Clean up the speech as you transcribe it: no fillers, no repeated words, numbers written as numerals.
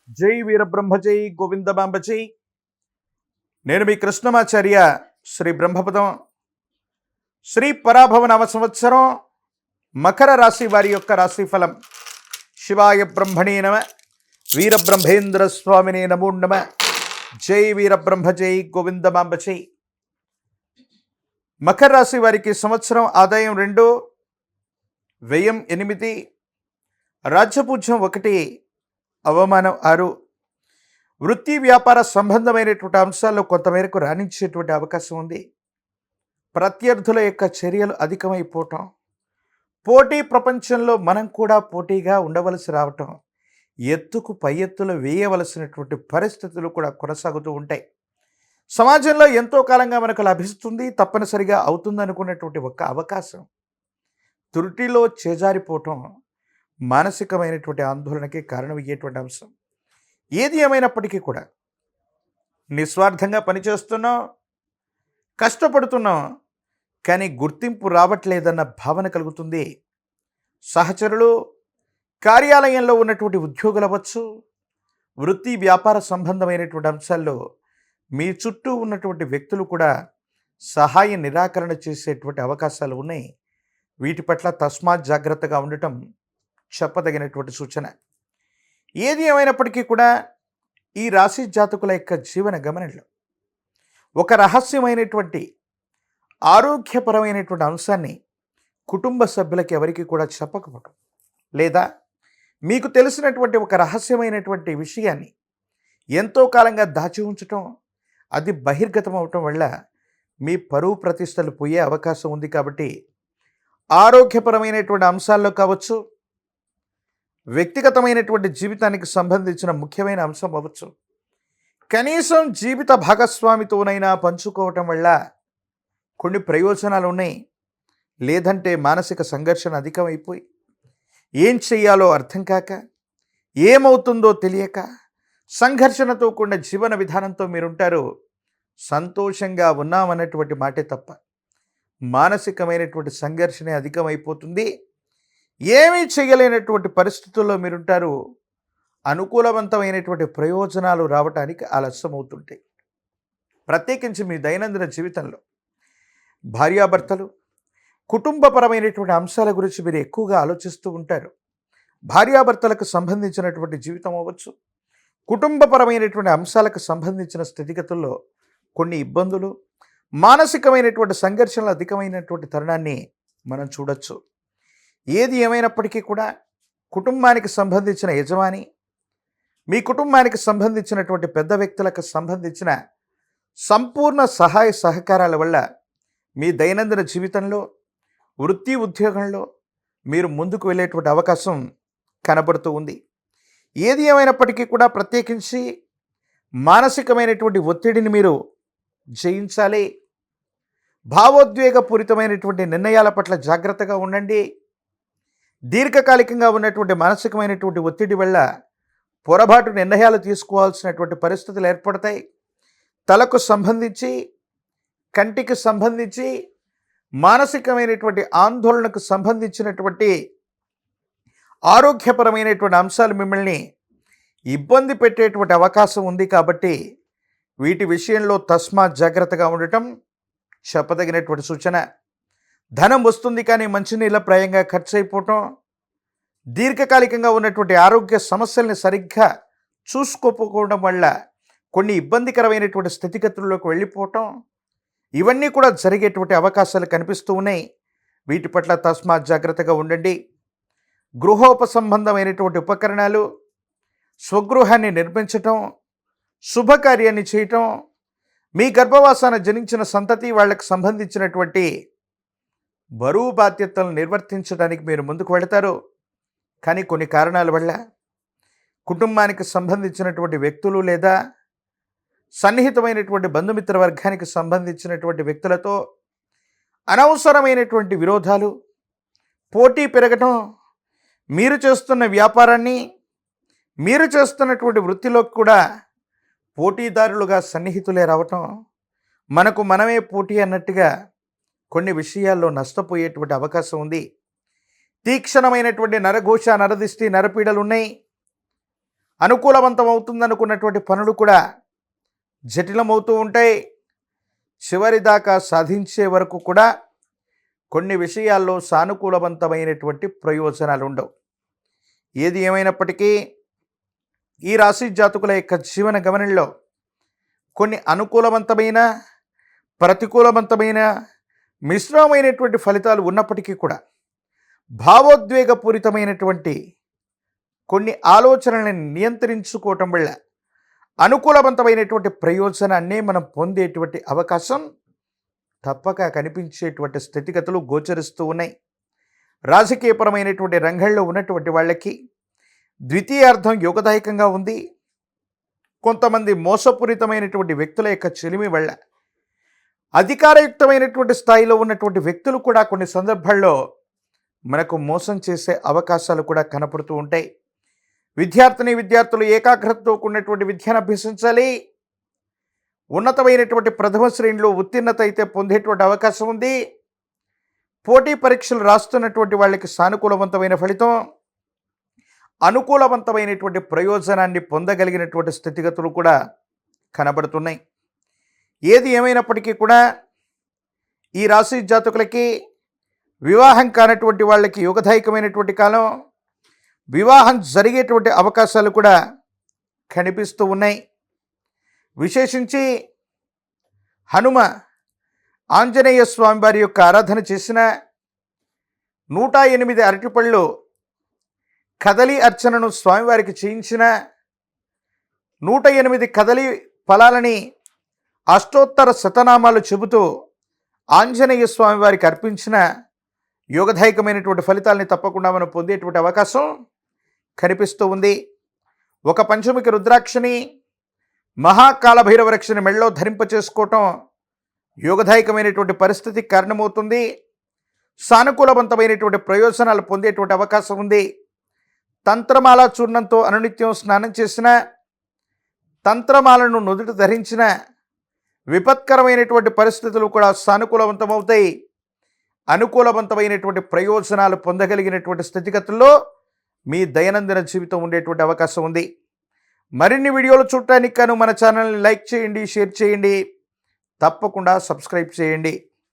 జై వీరబ్రహ్మ జై గోవిందమాంబ జై. నేను మీ కృష్ణమాచార్య. శ్రీ బ్రహ్మపదం శ్రీ పరాభవ నవ సంవత్సరం మకర రాశి వారి యొక్క రాశిఫలం. శివాయ బ్రహ్మణే నమ, వీరబ్రహ్మేంద్ర స్వామినే నమో నమ. జై వీరబ్రహ్మ జై గోవిందమాంబ జై. మకర రాశి వారికి సంవత్సరం ఆదాయం 2, వ్యయం 8, రాజ్యపూజ్యం 1, అవమానం 6. వృత్తి వ్యాపార సంబంధమైనటువంటి అంశాల్లో కొంతమేరకు రాణించేటువంటి అవకాశం ఉంది. ప్రత్యర్థుల యొక్క చర్యలు అధికమైపోవటం, పోటీ ప్రపంచంలో మనం కూడా పోటీగా ఉండవలసి రావటం, ఎత్తుకు పై ఎత్తులు వేయవలసినటువంటి పరిస్థితులు కూడా కొనసాగుతూ ఉంటాయి. సమాజంలో ఎంతో కాలంగా మనకు లభిస్తుంది, తప్పనిసరిగా అవుతుంది అనుకున్నటువంటి ఒక అవకాశం త్రుటిలో చేజారిపోవటం మానసికమైనటువంటి ఆందోళనకి కారణమయ్యేటువంటి అంశం. ఏది ఏమైనప్పటికీ కూడా నిస్వార్థంగా పనిచేస్తున్నాం, కష్టపడుతున్నాం, కానీ గుర్తింపు రావట్లేదన్న భావన కలుగుతుంది. సహచరులు, కార్యాలయంలో ఉన్నటువంటి ఉద్యోగులు అవ్వచ్చు, వృత్తి వ్యాపార సంబంధమైనటువంటి అంశాల్లో మీ చుట్టూ ఉన్నటువంటి వ్యక్తులు కూడా సహాయ నిరాకరణ చేసేటువంటి అవకాశాలు ఉన్నాయి. వీటి పట్ల తస్మాత్ జాగ్రత్తగా ఉండటం చెప్పదగినటువంటి సూచన. ఏది ఏమైనప్పటికీ కూడా ఈ రాశి జాతకుల యొక్క జీవన గమనంలో ఒక రహస్యమైనటువంటి ఆరోగ్యపరమైనటువంటి అంశాన్ని కుటుంబ సభ్యులకి ఎవరికి కూడా చెప్పకపోవటం, లేదా మీకు తెలిసినటువంటి ఒక రహస్యమైనటువంటి విషయాన్ని ఎంతో కాలంగా దాచి ఉంచటం, అది బహిర్గతం అవటం వల్ల మీ పరువు ప్రతిష్టలు పోయే అవకాశం ఉంది. కాబట్టి ఆరోగ్యపరమైనటువంటి అంశాల్లో కావచ్చు, వ్యక్తిగతమైనటువంటి జీవితానికి సంబంధించిన ముఖ్యమైన అంశం అవ్వచ్చు, కనీసం జీవిత భాగస్వామితోనైనా పంచుకోవటం వల్ల కొన్ని ప్రయోజనాలు ఉన్నాయి. లేదంటే మానసిక సంఘర్షణ అధికమైపోయి ఏం చెయ్యాలో అర్థం కాక, ఏమవుతుందో తెలియక సంఘర్షణతో కూడిన జీవన విధానంతో మీరుంటారు. సంతోషంగా ఉన్నామన్నటువంటి మాటే తప్ప మానసికమైనటువంటి సంఘర్షణ అధికమైపోతుంది. ఏమీ చేయలేనటువంటి పరిస్థితుల్లో మీరుంటారు. అనుకూలవంతమైనటువంటి ప్రయోజనాలు రావటానికి ఆలస్యమవుతుంటాయి. ప్రత్యేకించి మీ దైనందిన జీవితంలో భార్యాభర్తలు, కుటుంబపరమైనటువంటి అంశాల గురించి మీరు ఎక్కువగా ఆలోచిస్తూ ఉంటారు. భార్యాభర్తలకు సంబంధించినటువంటి జీవితం అవ్వచ్చు, కుటుంబపరమైనటువంటి అంశాలకు సంబంధించిన స్థితిగతుల్లో కొన్ని ఇబ్బందులు, మానసికమైనటువంటి సంఘర్షణలు అధికమైనటువంటి తరుణాన్ని మనం చూడొచ్చు. ఏది ఏమైనప్పటికీ కూడా కుటుంబానికి సంబంధించిన యజమాని, మీ కుటుంబానికి సంబంధించినటువంటి పెద్ద వ్యక్తులకు సంబంధించిన సంపూర్ణ సహాయ సహకారాల వల్ల మీ దైనందిన జీవితంలో, వృత్తి ఉద్యోగంలో మీరు ముందుకు వెళ్ళేటువంటి అవకాశం కనబడుతూ ఉంది. ఏది ఏమైనప్పటికీ కూడా ప్రత్యేకించి మానసికమైనటువంటి ఒత్తిడిని మీరు జయించాలి. భావోద్వేగపూరితమైనటువంటి నిర్ణయాల పట్ల జాగ్రత్తగా ఉండండి. దీర్ఘకాలికంగా ఉన్నటువంటి మానసికమైనటువంటి ఒత్తిడి వల్ల పొరపాటు నిర్ణయాలు తీసుకోవాల్సినటువంటి పరిస్థితులు ఏర్పడతాయి. తలకు సంబంధించి, కంటికి సంబంధించి, మానసికమైనటువంటి ఆందోళనకు సంబంధించినటువంటి ఆరోగ్యపరమైనటువంటి అంశాలు మిమ్మల్ని ఇబ్బంది పెట్టేటువంటి అవకాశం ఉంది. కాబట్టి వీటి విషయంలో తస్మాత్ జాగ్రత్తగా ఉండటం చెప్పదగినటువంటి సూచన. ధనం వస్తుంది కానీ మంచినీళ్ళ ప్రాయంగా ఖర్చు అయిపోవటం, దీర్ఘకాలికంగా ఉన్నటువంటి ఆరోగ్య సమస్యల్ని సరిగ్గా చూసుకోకపోవడం వల్ల కొన్ని ఇబ్బందికరమైనటువంటి స్థితిగతుల్లోకి వెళ్ళిపోవటం, ఇవన్నీ కూడా జరిగేటువంటి అవకాశాలు కనిపిస్తూ ఉన్నాయి. వీటి పట్ల తస్మాత్ జాగ్రత్తగా ఉండండి. గృహోపసంబంధమైనటువంటి ఉపకరణాలు, స్వగృహాన్ని నిర్మించటం, శుభకార్యాన్ని చేయటం, మీ గర్భవాసాన జనించిన సంతతి వాళ్ళకి సంబంధించినటువంటి బరువు బాధ్యతలను నిర్వర్తించడానికి మీరు ముందుకు వెళతారు. కానీ కొన్ని కారణాల వల్ల కుటుంబానికి సంబంధించినటువంటి వ్యక్తులు లేదా సన్నిహితమైనటువంటి బంధుమిత్ర వర్గానికి సంబంధించినటువంటి వ్యక్తులతో అనవసరమైనటువంటి విరోధాలు, పోటీ పెరగటం, మీరు చేస్తున్న వ్యాపారాన్ని, మీరు చేస్తున్నటువంటి వృత్తిలోకి కూడా పోటీదారులుగా సన్నిహితులే రావటం, మనకు మనమే పోటీ అన్నట్టుగా కొన్ని విషయాల్లో నష్టపోయేటువంటి అవకాశం ఉంది. తీక్షణమైనటువంటి నరఘోష, నరదిష్టి, నరపీడలు ఉన్నాయి. అనుకూలవంతం అవుతుందనుకున్నటువంటి పనులు కూడా జటిలమవుతూ ఉంటాయి. చివరి దాకా సాధించే వరకు కూడా కొన్ని విషయాల్లో సానుకూలవంతమైనటువంటి ప్రయోజనాలు ఉండవు. ఏది ఏమైనప్పటికీ ఈ రాశి జాతకుల యొక్క జీవన గమనంలో కొన్ని అనుకూలవంతమైన, ప్రతికూలవంతమైన, మిశ్రమమైనటువంటి ఫలితాలు ఉన్నప్పటికీ కూడా భావోద్వేగపూరితమైనటువంటి కొన్ని ఆలోచనలను నియంత్రించుకోవటం వల్ల అనుకూలవంతమైనటువంటి ప్రయోజనాన్ని మనం పొందేటువంటి అవకాశం తప్పక కనిపించేటువంటి స్థితిగతులు గోచరిస్తూ ఉన్నాయి. రాజకీయపరమైనటువంటి రంగంలో ఉన్నటువంటి వాళ్ళకి ద్వితీయార్థం యోగదాయకంగా ఉంది. కొంతమంది మోసపూరితమైనటువంటి వ్యక్తుల యొక్క చెలిమి వల్ల అధికారయుక్తమైనటువంటి స్థాయిలో ఉన్నటువంటి వ్యక్తులు కూడా కొన్ని సందర్భాల్లో మనకు మోసం చేసే అవకాశాలు కూడా కనపడుతూ ఉంటాయి. విద్యార్థులు ఏకాగ్రతతో కూడినటువంటి విద్యను అభ్యసించాలి. ఉన్నతమైనటువంటి ప్రథమ శ్రేణిలో ఉత్తీర్ణత అయితే పొందేటువంటి అవకాశం ఉంది. పోటీ పరీక్షలు రాస్తున్నటువంటి వాళ్ళకి సానుకూలవంతమైన ఫలితం, అనుకూలవంతమైనటువంటి ప్రయోజనాన్ని పొందగలిగినటువంటి స్థితిగతులు కూడా కనబడుతున్నాయి. ఏది ఏమైనప్పటికీ కూడా ఈ రాశి జాతకులకి వివాహం కానటువంటి వాళ్ళకి యోగదాయకమైనటువంటి కాలం, వివాహం జరిగేటువంటి అవకాశాలు కూడా కనిపిస్తూ ఉన్నాయి. విశేషించి హనుమ ఆంజనేయ స్వామి వారి యొక్క ఆరాధన చేసిన 108 అరటిపళ్ళు కదలి అర్చనను స్వామివారికి చేయించిన 108 కదలి ఫలాలని అష్టోత్తర శతనామాలు చెబుతూ ఆంజనేయ స్వామి వారికి అర్పించిన యోగదాయకమైనటువంటి ఫలితాలని తప్పకుండా మనం పొందేటువంటి అవకాశం కనిపిస్తూ ఉంది. ఒక పంచముఖి రుద్రాక్షని, మహాకాలభైరవరక్షని మెళ్ళలో ధరింపచేసుకోవటం యోగదాయకమైనటువంటి పరిస్థితికి కారణమవుతుంది. సానుకూలవంతమైనటువంటి ప్రయోజనాలు పొందేటువంటి అవకాశం ఉంది. తంత్రమాల చూర్ణంతో అనునిత్యం స్నానం చేసిన, తంత్రమాలను నుదుట ధరించిన విపత్కరమైనటువంటి పరిస్థితులు కూడా సానుకూలవంతమవుతాయి. అనుకూలవంతమైనటువంటి ప్రయోజనాలు పొందగలిగినటువంటి స్థితిగతుల్లో మీ దైనందిన జీవితం ఉండేటువంటి అవకాశం ఉంది. మరిన్ని వీడియోలు చూడటానికి గాను మన ఛానల్ని లైక్ చేయండి, షేర్ చేయండి, తప్పకుండా సబ్స్క్రైబ్ చేయండి.